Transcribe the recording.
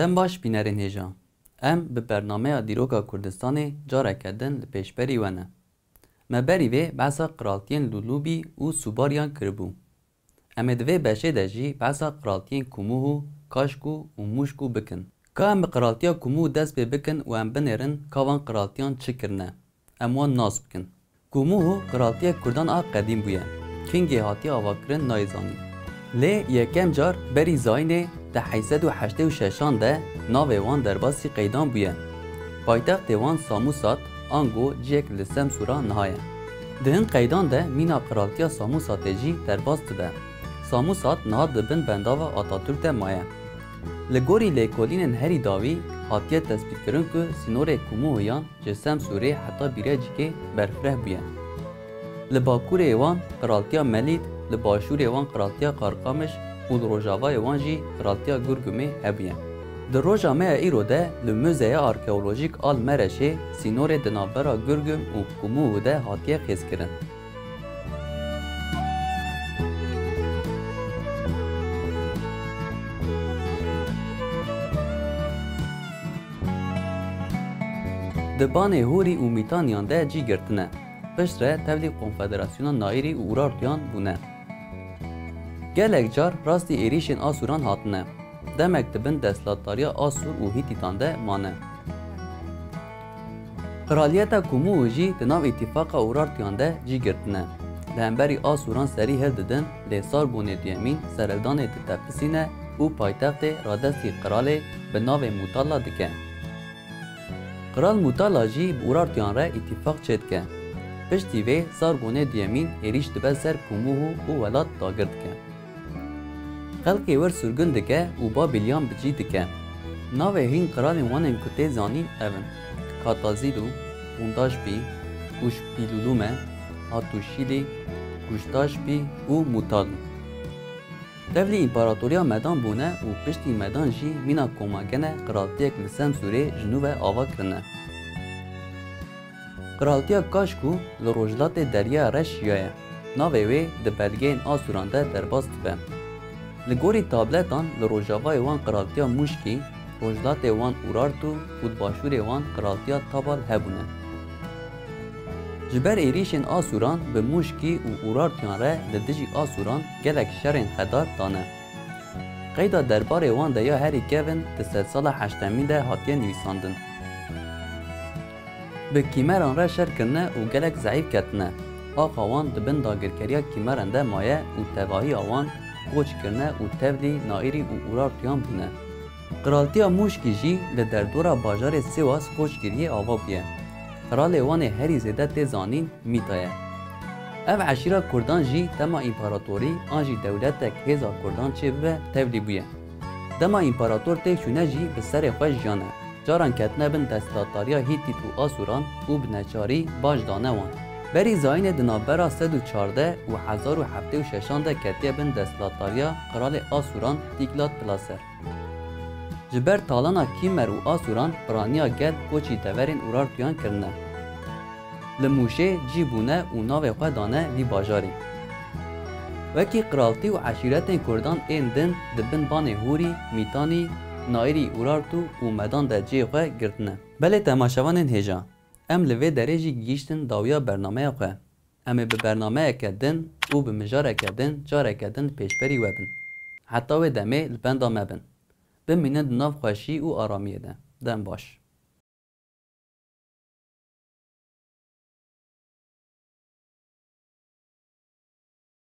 دم باش بینرین هیجا ام به برنامه دیروکا کردستان جاره کردن لپیشبری ونه مبری وی بحثا قرالتین لولوبی و سوباریان کربو امه دوی بشه دجی بحثا قرالتین کموهو کاشکو و موشکو بکن که ام قرالتیا کموه دست بکن و ام بنرن کاوان قرالتیان چه کرنه ام وان ناس بکن کموهو قرالتیا کردان قدیم بویه کنگی هاتی آواکرن نایزانی لی یکم جار بری زاینه ده 886 ده ناوی وان درباسی قیدان بویه. پایتخت وان ساموسات آنگو جیک لسم سورا نهایه. دهن قیدان ده مینا قرالتیا ساموسات جی درباس ده. ساموسات نهاد دبن بنداوا آتاتورک مایه. لگوری لیکولین هری داوی هاتیه تثبیت کرن که سینور کموهیان جسم سوره حتی بیره جیکه برفره بویه. لباکور وان قرالتیا ملید لباشور وان قرالتیا قارقامش و روجاوای وان جی قرالتیا گرگومه هبیه. در روجامه ایرو ده لموزه آرکئولوژیک آل مرشه سینور دنابرا گرگوم و کموه ده هاتیه خیز کرن. دبانه هوری و میتانیان ده جی گرتنه. پشتره تولی کنفدراسیون نایری و اورارتیان بونه. گلک جار راستی ایریشن آسوران هاتنه. دمک دبن دستلاتاریا آسور و هیتیتان ده مانه. قرالیتا کموه جی دناو اتفاق اورارتیان ده جی گرتنه. لهمبری آسوران سری هل ددن لیسار بونه دیمین سرلدان تتپسینه و پایتخت رادستی قراله به ناو موتالا دکه. قرال موتالا جی اورارتیان را اتفاق چید که. پشتی وی سارگونه دیمین ایریش دبه سر کموه و ولات داگرد که. خلقی ور سرگن دکه و با بیلیان بجی دکه. ناوه هین قرال وانن کته زانین اون. کاتازیدو، بونداش بی، گوش پیلولومه، هاتوشیلی، گوشتاش بی و موتال. devlî împaratoriya medan bûne û piştî medan jî mîna komagene qiraltiyek li Semsûrê ji nû ve ava kirine. Qiraltiya Kaşkû li Rojhilatê Derya Reş ye. Navê wê di belgeyên Asûran de derbas dibe. Li gorî tabletan li rojavayê wan qiraltiya Mûşkî, Rojhilatê wan Urartu û di başûrê wan qiraltiya Tabal hebûne. Ji ber êrişên Asûran bi Mûşkî û Urartiyan re li dijî Asûran gelek şerên xedar dane. Qeyda derbarê wan de ya herî kevin di sedsala heştemîn de hatiye nivîsandin. Bi kîmeran re şer kirine û gelek zeîf ketine. Axa wan dibin dagirkeriya kîmeran de maye û tevahiya wan koç kirine û tevlî naîrî û Urartiyan bûne. Qiraltiya Mûşkî jî li derdora bajarê Sivas koçgiriyê ava bûye. Kralê wanê herî zêde tê zanîn Mîta ye. Ev eşîra Kurdan jî dema împaratorî an jî dewletek hêza Kurdan çêbibe tevlî bûye. Dema împarator tê çûne jî bi serê xwe jiyane. Caran ketine bin desthilatdariya Hîtit û Asûran û bi neçarî baş dane wan. Berî zayînê di navbera 114 û 1076 de ketiye bin desthilatdariya Kralê Asûran Dîklat Pilaser. Ji ber talana Kîmer û Asûran piraniya gel koçî deverên Urartiyan kirine. Li Mûşê cî bûne û navê xwe dane vî bajarê. Wekî qiraltî û eşîretên Kurdan ên din dibin banê Hûrî, Mîtanî, Naîrî Urartu û Medan de cê xwe girtine. Belê temaşevanên hêja, em li vê derê jî gihîştin dawiya bernameya xwe. Em ê bi bernameyeke din û bi mijareke din careke din pêşberî we bin. Heta wê demê li benda me bin. Bimînin di nav xweşî û aramiyê de. Dem baş.